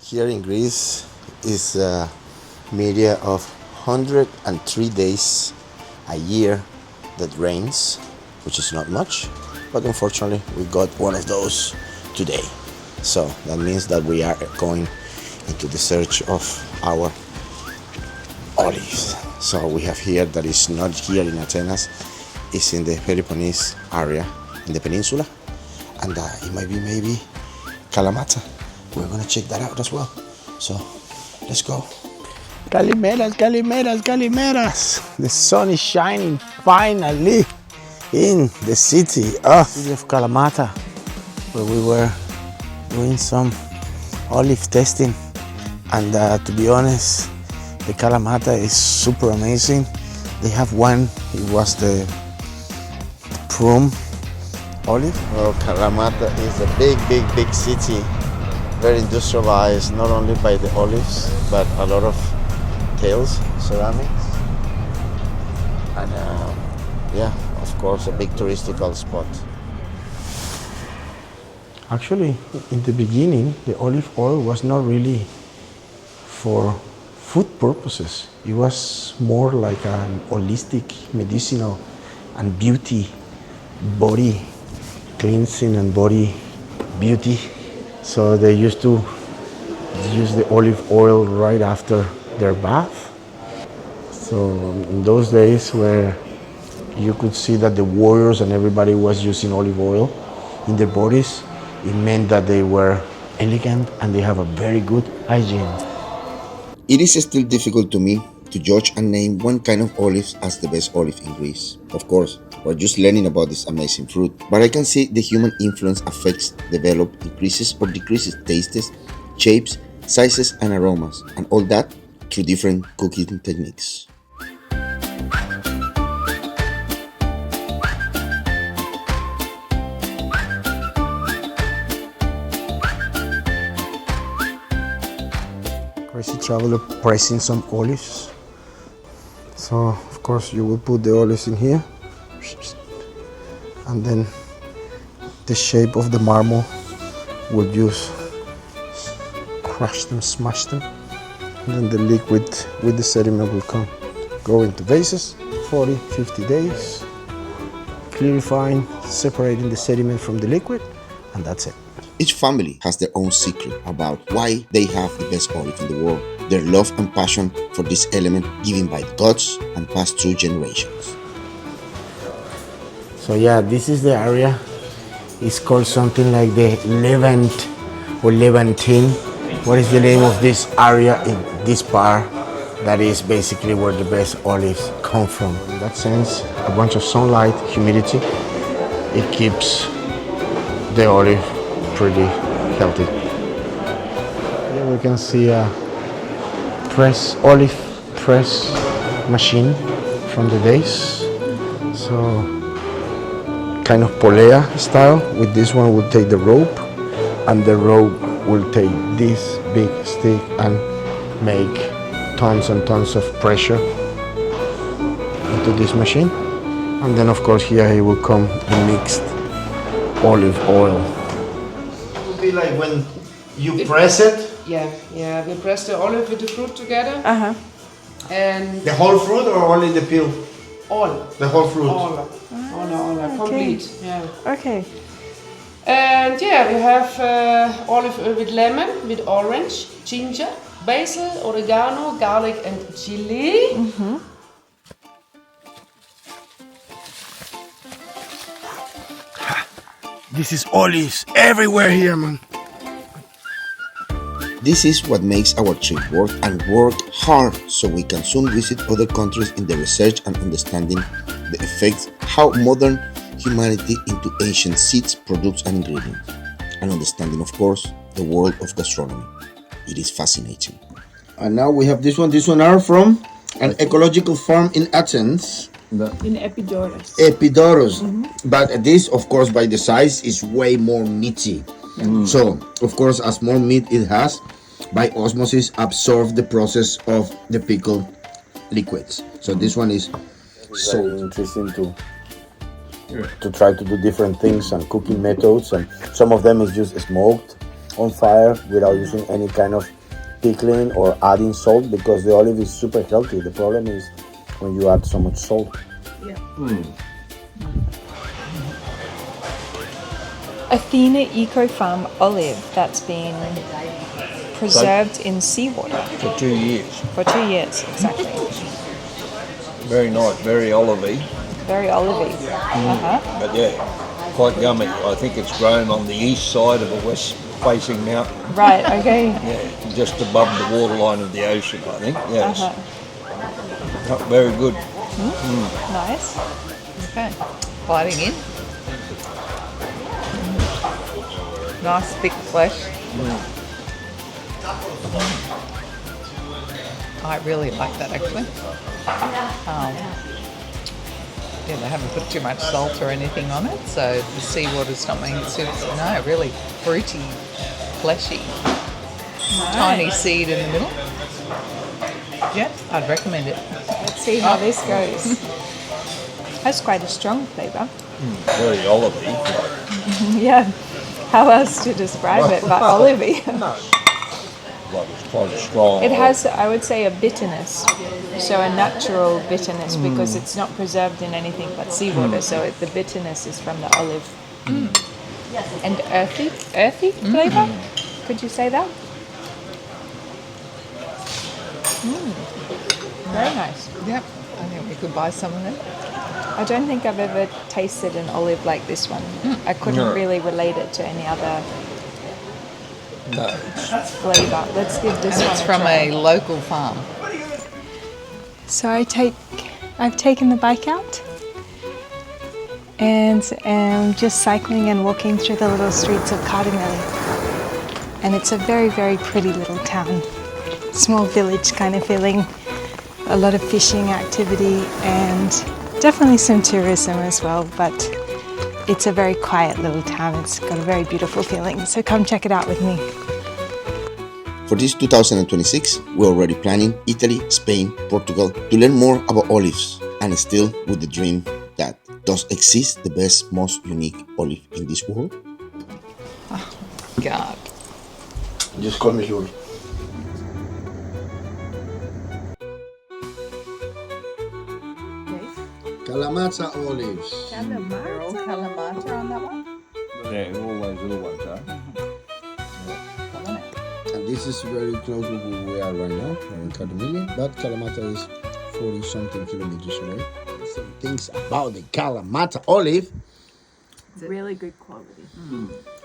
Here in Greece is a media of 103 days a year that rains, which is not much, but unfortunately we got one of those today. So that means that we are going into the search of our olives. So we have here that is not here in Athens, it's in the Peloponnese area, in the peninsula, and it might be maybe Kalamata. We're gonna check that out as well. So let's go. Kalimeras, kalimeras, kalimeras. The sun is shining finally in the city of Kalamata, where we were doing some olive testing. And to be honest, the Kalamata is super amazing. They have one, it was the Prum olive. Well, Kalamata is a big city, very industrialized, not only by the olives, but a lot of tails, ceramics, and yeah, of course, a big touristical spot. Actually, in the beginning, the olive oil was not really for food purposes. It was more like an holistic, medicinal, and beauty, body cleansing and body beauty. So they used to use the olive oil right after their bath. So in those days where you could see that the warriors and everybody was using olive oil in their bodies, it meant that they were elegant and they have a very good hygiene. It is still difficult to me to judge and name one kind of olives as the best olive in Greece. Of course, we're just learning about this amazing fruit, but I can see the human influence affects, develop, increases or decreases tastes, shapes, sizes and aromas, and all that through different cooking techniques. Crazy traveler pressing some olives. So of course you will put the olives in here, and then the shape of the marble will just crush them, smash them, and then the liquid with the sediment will go into vases. 40-50 days, clarifying, separating the sediment from the liquid, and that's it. Each family has their own secret about why they have the best olive in the world. Their love and passion for this element given by the gods and passed through generations. So yeah, this is the area. It's called something like the Levant or Levantine. What is the name of this area in this part? That is basically where the best olives come from. In that sense, a bunch of sunlight, humidity, it keeps the olive pretty healthy. Here we can see a olive press machine from the days. So kind of polea style. With this one we'll take the rope, and the rope will take this big stick and make tons and tons of pressure into this machine. And then of course here it will come the mixed olive oil. It will be like when you press it. Yeah, we press the olive with the fruit together. And The whole fruit or only the peel? all. The whole fruit? All, complete. Yeah. Okay. And yeah, we have olive oil with lemon, with orange, ginger, basil, oregano, garlic and chili. This is olives everywhere here, man. This is what makes our trip work and work hard, so we can soon visit other countries in the research and understanding the effects how modern humanity into ancient seeds, products and ingredients, and understanding of course the world of gastronomy. It is fascinating. And now we have this one. This one are from an ecological farm in Athens. In Epidaurus. Epidaurus. But this of course by the size is way more meaty. So of course as more meat it has, by osmosis absorb the process of the pickled liquids. So this one is so interesting to try to do different things and cooking methods, and some of them is just smoked, on fire without using any kind of pickling or adding salt, because the olive is super healthy. The problem is when you add so much salt. Athena Eco Farm olive that's been preserved in seawater For 2 years. for 2 years, exactly. Very nice, very olivey. Very olivey. But yeah, quite yummy. I think it's grown on the east side of a west-facing mountain. Right, okay. Yeah, just above the waterline of the ocean, I think. Yes. Very good. Nice. Okay, biting in. Nice thick flesh. I really like that actually. Yeah, they haven't put too much salt or anything on it, so the seawater's not making it super. No, really fruity, fleshy. Tiny seed in the middle. Yeah, I'd recommend it. Let's see how this goes. Has quite a strong flavour. Very olivey. Yeah. How else to describe it but olivey? Like it's quite a strong. It has, I would say, a bitterness. So a natural bitterness because it's not preserved in anything but seawater. So the bitterness is from the olive. And earthy flavour? Could you say that? Very nice. Yep, I think we could buy some of them. I don't think I've ever tasted an olive like this one. I couldn't really relate it to any other flavour. Let's give this And one it's a from try. a local farm. So I've taken the bike out and am just cycling and walking through the little streets of Cardameli. And it's a very, very pretty little town. Small village kind of feeling. A lot of fishing activity and definitely some tourism as well, but it's a very quiet little town. It's got a very beautiful feeling. So come check it out with me. For this 2026, we're already planning Italy, Spain, Portugal to learn more about olives, and still with the dream that does exist the best, most unique olive in this world? God. Just call me Louis. Kalamata olives. They're all Kalamata on that one? Yeah, all those little ones are. And this is very close to where we are right now, we're in Cardameli, but Kalamata is 40 something kilometers away. Some things about the Kalamata olive. Really good quality.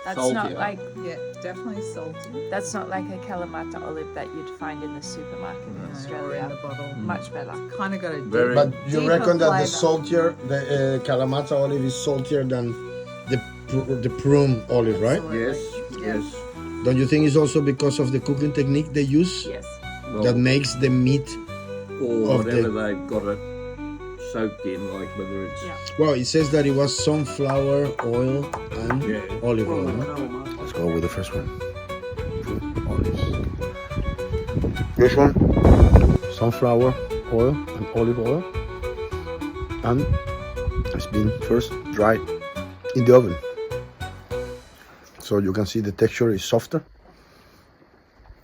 That's Salty, not huh? like Yeah, definitely salty. that's not like a Kalamata olive that you'd find in the supermarket in Or in Australia. the bottle. Much better. Kind of got a Very- But you Deeper reckon that the flavour. saltier, the Kalamata olive is saltier than the prune olive, right? Yes, yes. Don't you think it's also because of the cooking technique they use Yes. Well, that makes the meat? or of whatever the- they've got it soaked in, like whether it's Well, it says that it was sunflower oil and Yeah. olive oil. No? Let's go with the first one. Olives. This one, sunflower oil and olive oil, and it's been first dried in the oven. So you can see the texture is softer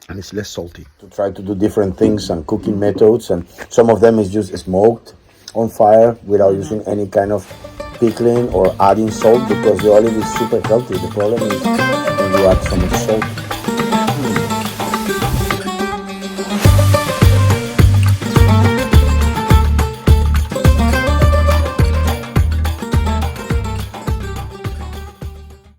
and it's less salty. To try to do different things and cooking methods, and some of them is just smoked on fire without using any kind of pickling or adding salt, because the olive is super healthy. The problem is when you add so much salt.